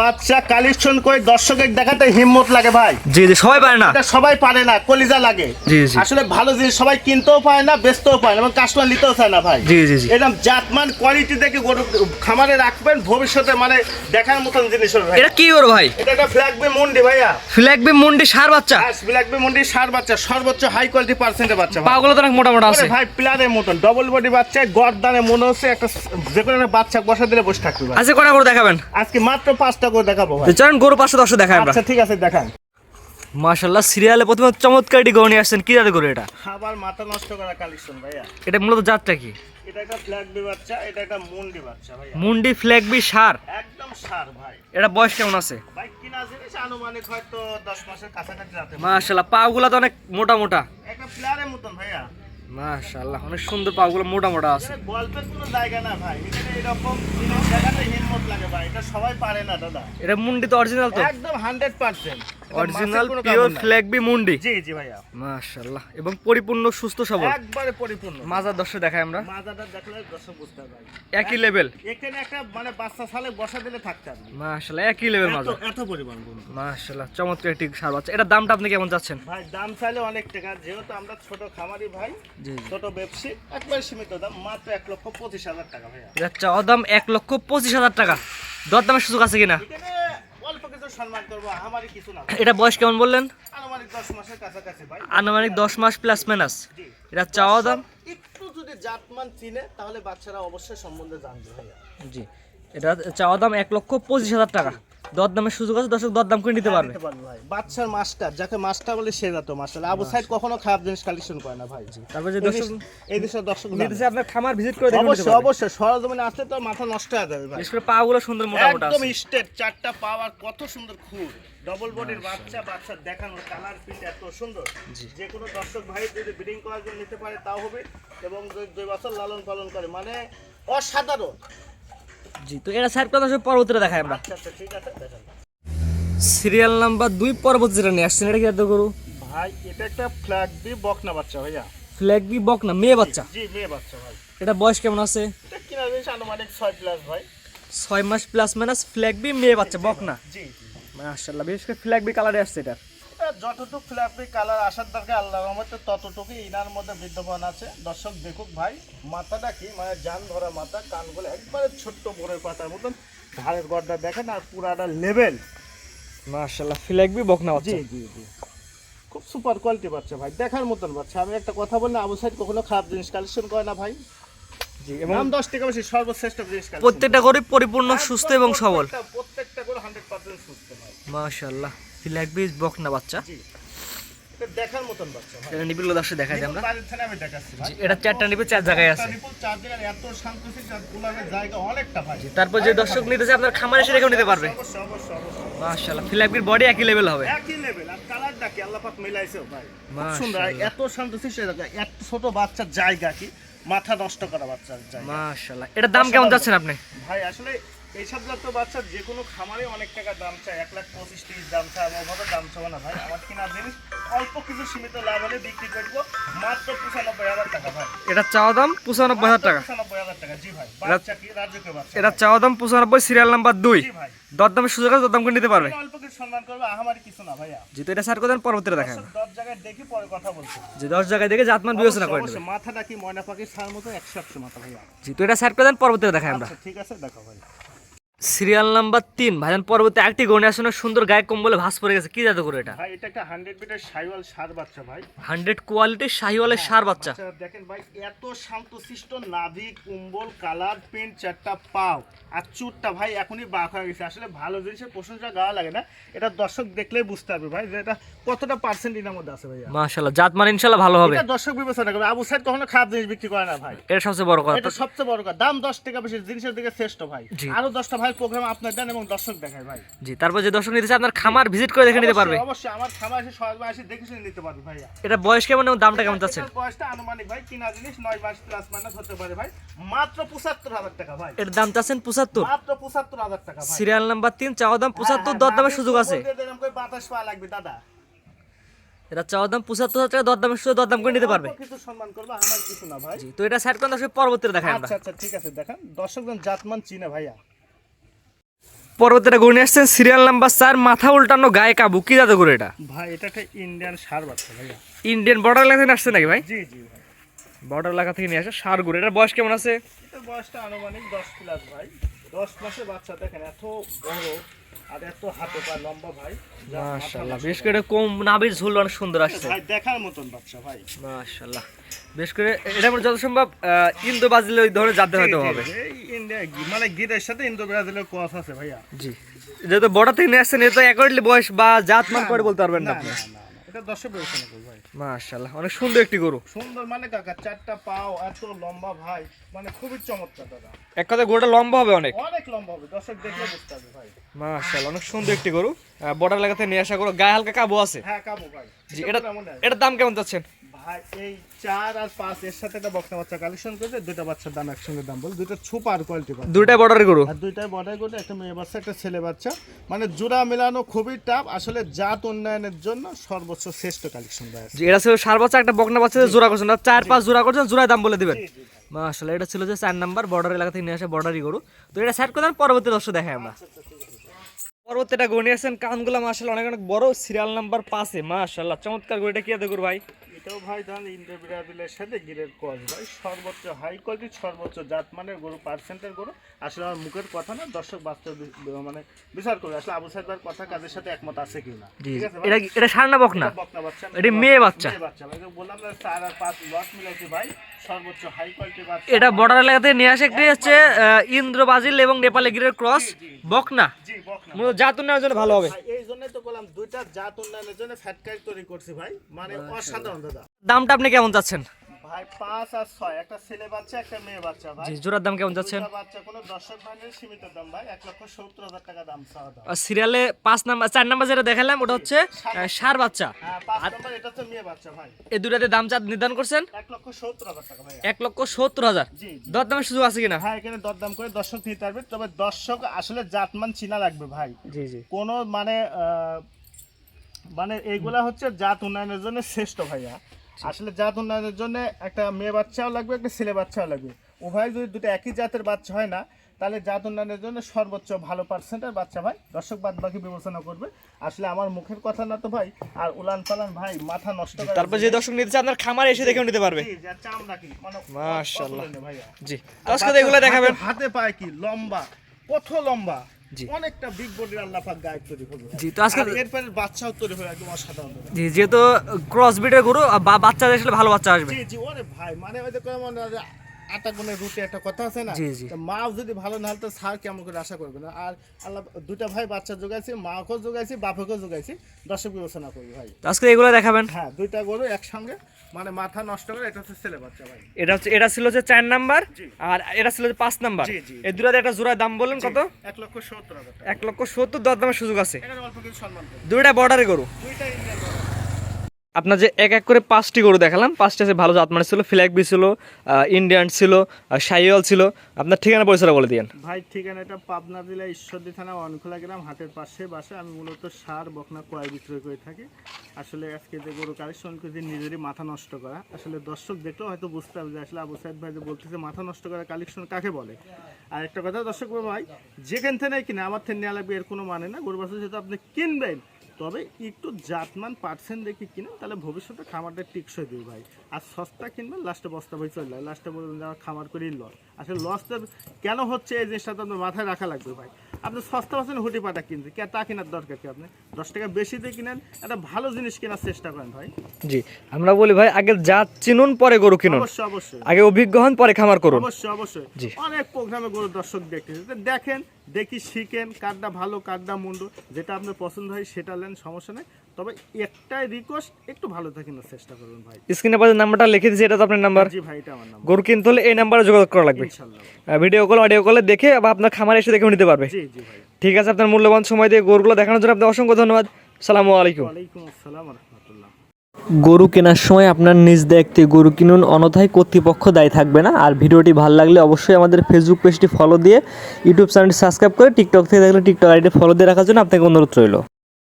বাচ্চা কালেকশন করে দর্শকের দেখাতে হিম্মত লাগে ভাই। জি জি, সবাই পারে না, এটা সবাই পারে না, কলিজা লাগে। জি জি, আসলে ভালো জিনিস সবাই কিনতেও পায় না, বেচতেও পায় না, এবং কাস্টমার নিতেও চায় না ভাই। জি জি জি, এরকম জাতমান কোয়ালিটি দেখে গরু খামারে রাখবেন, ভবিষ্যতে মানে দেখার মতন জিনিস হবে ভাই। এটা কি ওর ভাই? এটা একটা ফ্ল্যাগ বি মুন্ডি ভাইয়া। ফ্ল্যাগ বি মুন্ডি সার বাচ্চা, ফ্ল্যাগ বি মুন্ডি সার বাচ্চা, সর্বোচ্চ হাই কোয়ালিটি পার্সেন্টের বাচ্চা ভাই। পাগুলো তো অনেক মোটা মোটা আছে ভাই, প্লারের মতন ডবল বডি বাচ্চা, গর্দানে মনে হচ্ছে একটা যে কোনো একটা বাচ্চা বসা দিলে বসে থাকবে ভাই। আজকে কটা করে দেখাবেন? আজকে মাত্র 5টা করে দেখাবো ভাই। চলেন গরু 510 দেখাই আমরা। আচ্ছা ঠিক আছে, দেখান। মাশাআল্লাহ, সিরিয়ালে প্রথমে চমৎকার একটি গরু নিয়ে আসছেন। কি জাতের গরু এটা? খাবার মাথা নষ্ট করা কালেকশন ভাইয়া। এটা মূলত জাতটা কি? এটা একটা ফ্ল্যাগ বি বাচ্চা, এটা একটা মুন্ডি বাচ্চা ভাইয়া। মুন্ডি ফ্ল্যাগ বি সার, একদম সার ভাই। এটা বয়স কেমন আছে? ভাই কিনা জিনিস আনুমানিক হয়তো 10 মাসের কাছাকাছি রাতে। মাশাআল্লাহ, পাগুলো তো অনেক মোটা মোটা। একটা প্লেয়ারের মতন ভাইয়া। মাশাআল্লাহ, অনেক সুন্দর পাগুলো মোটা মোটা আছে। এটা গল্পের কোনো জায়গা না ভাই, এখানে এরকম জিনিস দেখাতে হিম্মত লাগে ভাই, এটা সবাই পারে না দাদা। এটা মুন্ডি তো অরিজিনাল, তো একদম 100% অরিজিনাল পিওর ফ্ল্যাগ বি মুন্ডি। জি জি ভাইয়া। মাশাআল্লাহ, এবং পরিপূর্ণ সুস্থ সবল, একবারে পরিপূর্ণ। মাজার দর্শক দেখাই আমরা। মাজাটা দেখলে দর্শক বুঝতে পারবে। একই লেভেল, এখানে একটা মানে বাচ্চা সালে বসা দিলে থাকতে পারবে। মাশাআল্লাহ, একই লেভেল মাজা। এত পরিমাণ বন্ধু। মাশাআল্লাহ, চমৎকার একটি সার বাচ্চা। এটা দামটা আপনি কেমন যাচ্ছেন? ভাই দাম চাইলে অনেক টাকা, যেহেতু আমরা ছোট খামারি ভাই, জি ছোট ব্যবসায়ী, একবার সীমিত দাম মাত্র 1,25,000 টাকা ভাইয়া। এটা চাওয়া দাম 1,25,000 টাকা। দরদামের সুযোগ আছে কিনা? এখানে অল্প কিছু সম্মান করবো, আমারই কিছু না। এটা বয়স কেমন বললেন? আনুমানিক 10 মাসের কাছাকাছি ভাই। আনুমানিক 10 মাস প্লাস মাইনাস। জি। এটা চাওয়া দাম, একটু যদি জাতমান চিনে তাহলে বাচ্চারা অবশ্যই সম্বন্ধে জানবে ভাইয়া। জি, এটা চাওয়া দাম 1,25,000 টাকা। দরদামের সুযোগ আছে, দর্শক দরদাম করে নিতে পারবে। নিতে পারবে ভাই। বাচ্চার মাস্টার, যাকে মাস্টার বলে সে জাতো মাস্টার। আবু সাইদ কখনো খারাপ জিনিস কালেকশন করে না ভাই। তারপর যে দর্শক এই দেশের দর্শক নিতেছে, আপনার খামার ভিজিট করে দেখে নিতে অবশ্যই পারবে। অবশ্যই সরজমিনে আসলে তো মাথা নষ্ট হয়ে যাবে ভাই। বিশেষ করে পাগুলো সুন্দর মোটা মোটা একদম আছে। স্টেট, চারটা পাওয়ার কত সুন্দর খুর, ডবল বডির বাচ্চা, বাচ্চা দেখানোর কালার প্রিন্ট এত সুন্দর, যে কোনো দর্শক ভাই যদি ব্রিডিং করার জন্য নিতে পারে তাও হবে, এবং 2 বছর লালন পালন করে মানে অসাধারণ। জি, তো এটা সাইড কথা পরবর্তীতে দেখাই আমরা। আচ্ছা আচ্ছা ঠিক আছে, দেখেন সিরিয়াল নাম্বার 2 পরবর্তী যেটা নিয়ে আসছেন, এটা কি এত গরু? ভাই। এটা একটা ফ্ল্যাগ বি বকনা বাচ্চা ভাইয়া। ফ্ল্যাগ বি বকনা মেয়ে বাচ্চা। জি মেয়ে বাচ্চা ভাই। এটা বয়স কেমন আছে? এটা কিনা জিনিস আনুমানিক 6+ ভাই। 6 মাস প্লাস মাইনাস, ফ্ল্যাগ বি মেয়ে বাচ্চা বকনা। জি মাশাআল্লাহ, বিশেষ করে ফ্ল্যাগ বি কালারে আসছে এটা। এটা যতটুকু ফ্ল্যাপি কালার আসার দরকার আল্লাহর রহমতে ততটুকু ইনার মধ্যে বিদ্যমান আছে। দর্শক দেখুক ভাই, মাথাটা কি মানে জান ধরা মাথা, কানগুলো একবারে ছোট্ট বড়ের পাতার মতন, ধারের গড়টা দেখেন, আর পুরাটা লেভেল। মাশাআল্লাহ, ফ্ল্যাগ বি বকনা বাচ্চা। জি জি জি, খুব সুপার কোয়ালিটি বাচ্চা ভাই, দেখার মতন বাচ্চা। আমি একটা কথা বললে, আবু সাইদ কখনো খারাপ জিনিস কালেকশন করে না ভাই। জি, এবং দাম 10 টাকা বেশি, সর্বশ্রেষ্ঠ জিনিস কালেকশন। প্রত্যেকটা গরু পরিপূর্ণ সুস্থ এবং সবল। প্রত্যেকটা করে 100% সুস্থ ভাই। মাশাআল্লাহ, ফ্ল্যাগ বি বকনা বাচ্চা। জি, এটা দেখার মতন বাচ্চা ভাই। এটা নিবিল দর্শক দেখাই দিই আমরা। বাড়ির থেকে আমি দেখাচ্ছি ভাই। এটা 4টা নিবে, 4 জায়গায় আছে। নিপুল 4 জায়গায় এত শান্তশিষ্ট, আর গোলাপের জায়গা অনেকটা ভাই। তারপর যে দর্শক নিতেছে, আপনার খামারে এসে রেখেও নিতে পারবে। অবশ্যই অবশ্যই অবশ্যই মাশাআল্লাহ, ফ্ল্যাগ বির বডি একই লেভেল হবে। একই লেভেল, আর কালারটা কি আল্লাহ পাক মিলাইছে ভাই। খুব মাশাআল্লাহ। সুন্দর, এত শান্তশিষ্ট জায়গা, এত ছোট বাচ্চার জায়গা কি মাথা নষ্ট করা বাচ্চার জায়গা। মাশাআল্লাহ, এটার দাম কেমন যাচ্ছেন আপনি? ভাই আসলে এইসব জাতীয় বাচ্চা যে কোনো খামারে অনেক টাকা দাম চায়, 1,25,000 দাম চায়, আমি ওভাবে দাম চাবো না ভাই। আমার কিনা জিনিস অল্প কিছু সীমিত লাভ হলে বিক্রি করবো মাত্র 95,000 টাকা ভাই। এটা চাওয়া দাম 95,000 টাকা। 95,000 টাকা, জি ভাই। বাচ্চা কি রাজকীয় বাচ্চা। এটা চাওয়া দাম 95, সিরিয়াল নাম্বার 2। জি ভাই, দরদামের সুযোগ আছে, দরদাম করে নিতে পারবে। অল্প কিছু সম্মান করবে, আহামারি কিছু না ভাইয়া। জি, তো এটা স্যার কোথায় পরবর্তীতে দেখাই আমরা। 10 জায়গায় দেখি পরে কথা বলছি। যে 10 জায়গায় দেখে জাতমান বিবেচনা করে নেবে। অবশ্যই মাথাটা কি ময়না পাখির ছাড় মতো 100 মাথা ভাইয়া। জি, তো এটা স্যার কোথায় পরবর্তীতে দেখাই আমরা। আচ্ছা ঠিক আছে, দেখো ভাই। সিরিয়াল নাম্বার 3 ভাইজান, পরবর্তী একটি গণে আসলে সুন্দর গায়ে কম্বলে ভাঁজ পড়ে গেছে। কি জাত করে এটা? ভাই এটা একটা 100 বিটের শাইওয়াল সার বাচ্চা ভাই। 100 কোয়ালিটির শাহিওয়ালের সার বাচ্চা। দেখেন ভাই, এত শান্তশিষ্ট, নাভি, কুম্বল, কালার প্রিন্ট, 4টা পাও, আর চুটটা ভাই এখনই বাঁক হয়ে গেছে। আসলে ভালো জিনিসের প্রশংসা গাওয়া লাগে না, এটা দর্শক দেখলেই বুঝতে পারবে ভাই যে এটা কতটা পার্সেন্ট ইনার মধ্যে আছে ভাইয়া। মাশাআল্লাহ, জাতমান ইনশাআল্লাহ ভালো হবে। এটা দর্শক বিবেচনা করবে। আবু সাইদ কখনো খারাপ জিনিস বিক্রি করে না ভাই, এটা সবচেয়ে বড় কথা। এটা সবচেয়ে বড় কথা। দাম 10 টাকা বেশি, জিনিসের দিকে শ্রেষ্ঠ ভাই। জি। আরো 10টা ভাই প্রোগ্রাম আপনার দেন এবং দর্শক দেখায় ভাই। জি, তারপর যে দর্শক নিতে চায়, আপনার খামার ভিজিট করে দেখে নিতে পারবে। অবশ্যই আমার খামার এসে সবাই এসে দেখে শুনে নিতে পারবে ভাইয়া। এটা বয়স কেমন এবং দামটা কেমন যাচ্ছে? এটার বয়সটা আনুমানিক ভাই, কিনা জিনিস 9 মাস প্লাস মাইনাস হতে পারে ভাই, মাত্র 75,000 টাকা ভাই। এর দাম চাচ্ছেন 75। মাত্র 75,000 টাকা ভাই। সিরিয়াল নাম্বার 3 চাওয়া দাম 75, দরদামের সুযোগ আছে। বাতাস পাওয়া লাগবে দাদা। এটা চাওয়া দাম 75,000 টাকা, দরদামের সুযোগ, দরদাম করে নিতে পারবে। কিছু সম্মান করবে, আমার কিছু না ভাই। জি, তো এটা সাইড কোন দর্শক পরবর্তীতে দেখাই আমরা। আচ্ছা আচ্ছা ঠিক আছে, দেখান। দর্শকজন জাতমান চিনে ভাইয়া। পরবর্তীটা গরু নিয়ে আসছেন সিরিয়াল নাম্বার 4, মাথা উল্টানো, গায়ে কাবু, কি জাতের গরু এটা? ভাই এটা একটা ইন্ডিয়ান ষাঁড় বাচ্চা ভাইয়া। ইন্ডিয়ান বর্ডার এলাকা থেকে আসছে নাকি ভাই? জি জি ভাই। বর্ডার এলাকা থেকে নিয়ে আসে ষাঁড় গরু। এটার বয়স কেমন আছে? এটার বয়সটা আনুমানিক 10 প্লাস ভাই। 10 মাসের বাচ্চা, দেখেন এত বড় আর এত হাতে পা লম্বা ভাই। মাশাআল্লাহ, বেশ করে কম নাভির ঝুল অনেক সুন্দর আসছে ভাই, দেখার মতন বাচ্চা ভাই। মাশাআল্লাহ, বেশ করে এটা যত সম্ভব ইন্দো বাজিলে ওই ধরনের জাতে হয়তো হবে। এই ইন্ডিয়া মানে গিরের সাথে ইন্দো ব্রাজিলের ক্রস আছে ভাইয়া। জি, যেহেতু বর্ডার থেকে নিয়ে আসছেন, এটা অ্যাকর্ডলি বয়স বা জাত মান করে বলতে পারবেন না আপনি। এটা 10 বিবেচনা করব ভাই। মাশাআল্লাহ, অনেক সুন্দর একটি গরু। সুন্দর মানে কাকা, 4টা পাও, এত লম্বা ভাই, মানে খুবই চমৎকার দাদা। এক কথায় গরুটা লম্বা হবে অনেক। অনেক লম্বা হবে, দর্শক দেখলে বুঝতে পারবে ভাই। মাশাআল্লাহ, অনেক সুন্দর একটি গরু। বর্ডার এলাকা থেকে নিয়ে আসা গরু, গায়ে হালকা কাবু আছে। হ্যাঁ কাবু ভাই। জি, এটার দাম কেমন যাচ্ছেন ভাই? এই 4 আর 5 এর সাথে একটা বকনা বাচ্চা কালেকশন করেছে, দুটো বাচ্চার দাম একসঙ্গে দাম বল, দুটো সুপার কোয়ালিটি বাচ্চা, দুইটাই বর্ডারের গরু। আর দুইটাই বড়াই করে, একটা মেয়ে বাচ্চা একটা ছেলে বাচ্চা, মানে জোড়া মেলানো খুবই টাফ। আসলে জাত উন্নয়নের জন্য সর্বোচ্চ শ্রেষ্ঠ কালেকশন ভাই। জি, এটা ছিল ষাঁড় বাচ্চা, একটা বকনা বাচ্চা জোড়া করছেন, 4-5 জোড়া করছেন, জোড়ায় দাম বলে দিবেন। মাশাআল্লাহ, এটা ছিল যে 4 নাম্বার বর্ডার এলাকা থেকে নিয়ে আসা বর্ডারি গরু। তো এটা সেট করে দেন, পরবর্তী দর্শক দেখাই আমরা। পরবর্তীটা গরু নিয়ে আসছেন, কানগুলা মাশাআল্লাহ অনেক অনেক বড়, সিরিয়াল নাম্বার 5 এ। মাশাআল্লাহ, চমৎকার গরু। এটা কি আদে গরু ভাই? এটাও ভাই ধান ইন্ডো ব্রাজিলের সাথে গিরের ক্রস ভাই, সর্বোচ্চ হাই কোয়ালিটি, সর্বোচ্চ জাত মানের গরু, পার্সেন্টের গরু। আসলে আমার মুখের কথা না, দর্শক বাস্তব মানে বিচার করে আসলে আবু সাইদ ভাইয়ের কথা কাদের সাথে একমত আছে কিনা। ঠিক আছে ভাই? এটা ষাঁড় না বকনা? বকনা বাচ্চা, এটা মেয়ে বাচ্চা। মেয়ে বাচ্চা ভাই। বললাম না 4 আর 5 লট মিলাইছি ভাই, সর্বোচ্চ হাই কোয়ালিটি বাচ্চা। এটা বর্ডার এলাকা থেকে নিয়ে আসে, একটি হচ্ছে ইন্দ্র বাজিল এবং নেপালে গিরের ক্রস, বকনা। জি বকনা। মূলত জাত উন্নয়নের জন্য ভালো হবে। ভাই এই জন্যই তো বললাম দুইটা জাত উন্নয়নের জন্য ফ্যাটকাই তৈরি করছি ভাই, মানে অসাধারণ দাদা। দামটা আপনি কেমন চাচ্ছেন ভাই? 5 আর 6, একটা ছেলে বাচ্চা একটা মেয়ে বাচ্চা ভাই। জি, জোড়ার দাম কেমন যাচ্ছেন? দুইটা বাচ্চা, কোনো দর্শক ভাইয়ের সীমিত দাম ভাই, 1,70,000 টাকা দাম চাওয়া দাম। সিরিয়ালে 5 নাম্বার 4 নাম্বার যেটা দেখালাম ওটা হচ্ছে ষাঁড় বাচ্চা। হ্যাঁ 5 নম্বর এটা তো মেয়ে বাচ্চা ভাই। এই দুটাতে দাম চাঁদ নির্ধারণ করছেন 1,70,000 টাকা ভাই। 1,70,000। জি জি। দর দামের সুযোগ আছে কিনা? হ্যাঁ, এখানে দরদাম করে দর্শক নিতে পারবে, তবে দর্শক আসলে জাতমান চিনা লাগবে ভাই। জি জি। কোনো মানে মানে এইগুলা হচ্ছে জাত উন্নয়নের জন্য শ্রেষ্ঠ ভাইয়া। আসলে জাত উন্নয়নের জন্য একটা মেয়ে বাচ্চাও লাগবে, একটা ছেলে বাচ্চাও লাগবে। উভয় যদি দুটো একই জাতের বাচ্চা হয় না, তাহলে জাত উন্নয়নের জন্য সর্বোচ্চ ভালো পার্সেন্টের বাচ্চা ভাই। দর্শক বাদ বাকি বিবেচনা করবে। আসলে আমার মুখের কথা না তো ভাই, আর উলান পালান ভাই মাথা নষ্ট করে। তারপর যে দর্শক নিতে চায় আপনার খামারে এসে দেখেও নিতে পারবে। জি, যা চামড়া কি মানে মাশাআল্লাহ ভাইয়া। জি, আজকে এগুলো দেখাবেন। হাতে পায় কি লম্বা, কত লম্বা, জি। অনেকটা বিগ বডির আল্লাহ পাক গায়ে তৈরি করবে। জি, তো আজকে এরপরে বাচ্চাও তৈরি হবে একদম অসাধারণ। জি, যেহেতু ক্রস ব্রিডের গরু বা বাচ্চা আসলে ভালো বাচ্চা আসবে। জি জি, ওরে ভাই, মানে ওই যে কেমন আটা গুণের রুটে একটা কথা আছে না, জি, জি। তো মাও যদি ভালো না হলে তো স্যার কেমন করে আশা করবে না। আর আল্লাহ দুটা ভাই বাচ্চা জোগাইছি, মাকেও জোগাইছি, বাপকেও জোগাইছি, দর্শক বিবেচনা করবে ভাই। তো আজকে এগুলো দেখাবেন। হ্যাঁ, দুইটা গরু একসঙ্গে, মানে মাথা নষ্ট করে। এটা হচ্ছে ছেলে বাচ্চা ভাই। এটা ছিল যে 4 নাম্বার, জি। আর এটা ছিল যে 5 নাম্বার। জি, জি। এই দুটাতে একটা জোড়ার দাম বললেন কত? 1,70,000 টাকা। 1,70,000। দর দামের সুযোগ আছে। এখানে অল্প কিছু সম্মান করবে। দুইটা বর্ডারে গরু। দুইটা ইন্ডিয়ান গরু। আপনার যে এক এক করে 5টি গরু দেখালাম, 5টা যে ভালো জাতমানের ছিল, ফ্ল্যাগ বি ছিল, ইন্ডিয়ান ছিল, শাইওয়াল ছিল। আপনার ঠিকানা পরিচয় বলে দিয়েন ভাই। ঠিকানাটা পাবনা জেলা ঈশ্বরদী থানা অনখোলা গ্রাম, হাটের পাশে বাসা। আমি মূলত সার বকনা ক্রয় বিক্রয় করে থাকি। আসলে আজকে যে গরু কালেকশন করে নিজেরই মাথা নষ্ট করা, আসলে দর্শক দেখলেও হয়তো বুঝতে পারবে যে আসলে আবু সাইদ ভাই যে বলতেছে মাথা নষ্ট করা কালেকশন কাকে বলে। আর একটা কথা দর্শক ভাই, যেখান থেকে কিনে আমার থেকে নেওয়া লাগবে এর কোনো মানে না। গরু বাছুর যেহেতু আপনি কিনবেন, তবে একটু জাতমান পার্সেন্ট দেখে কিনেন, তাহলে ভবিষ্যতে খামারটা টিকসই দিবে ভাই। আর সস্তা কিনবেন, লাস্টে বস্তা ভাই চলে যায়, লাস্টে বলবেন যে আমার খামার করেই লস। আসলে লসটা কেন হচ্ছে এই জিনিসটা তো আপনার মাথায় রাখা লাগবে ভাই। আপনি সস্তা পাচ্ছেন হুটি পাটা কিনতে, কে তা কেনার দরকার কি? আপনি 10 টাকা বেশি দিয়ে কিনেন, একটা ভালো জিনিস কেনার চেষ্টা করেন ভাই। জি, আমরা বলি ভাই আগে জাত চিনুন পরে গরু কিনুন। অবশ্যই অবশ্যই, আগে অভিজ্ঞ হন পরে খামার করুন। অবশ্যই অবশ্যই। জি। অনেক প্রোগ্রামে গরু দর্শক দেখতেছে, দেখেন, দেখি, শিখেন, কারটা ভালো কারটা মুন্ডু, যেটা আপনার পছন্দ হয় সেটা নেন, সমস্যা নেই। তবে একটাই রিকোয়েস্ট, একটু ভালো থাকেন চেষ্টা করুন ভাই। স্ক্রিনে পাশে নাম্বারটা লিখে দিয়েছি, এটা তো আপনার নাম্বার। জি ভাই, এটা আমার নাম। গরু কিনতে হলে এই নাম্বারে যোগাযোগ করা লাগবে। ইনশাআল্লাহ। ভিডিও কল অডিও কলে দেখে বা আপনার খামারে এসে দেখেও নিতে পারবে। জি জি ভাই। ঠিক আছে, আপনার মূল্যবান সময় দিয়ে গরুগুলো দেখানোর জন্য আপনাকে অসংখ্য ধন্যবাদ। আসসালামু আলাইকুম। ওয়ালাইকুম আসসালাম ওয়া রাহমাতুল্লাহ। গরু কেনার সময় আপনার নিজ দায়িত্বে গরু কিনুন, অন্যথায় কর্তৃপক্ষ দায়ী থাকবে না। আর ভিডিওটি ভালো লাগলে অবশ্যই আমাদের ফেসবুক পেজটি ফলো দিয়ে, ইউটিউব চ্যানেলটি সাবস্ক্রাইব করে, টিকটক থেকে দেখলে টিকটক আইডি ফলো দিয়ে রাখার জন্য আপনাকে অনুরোধ রইল।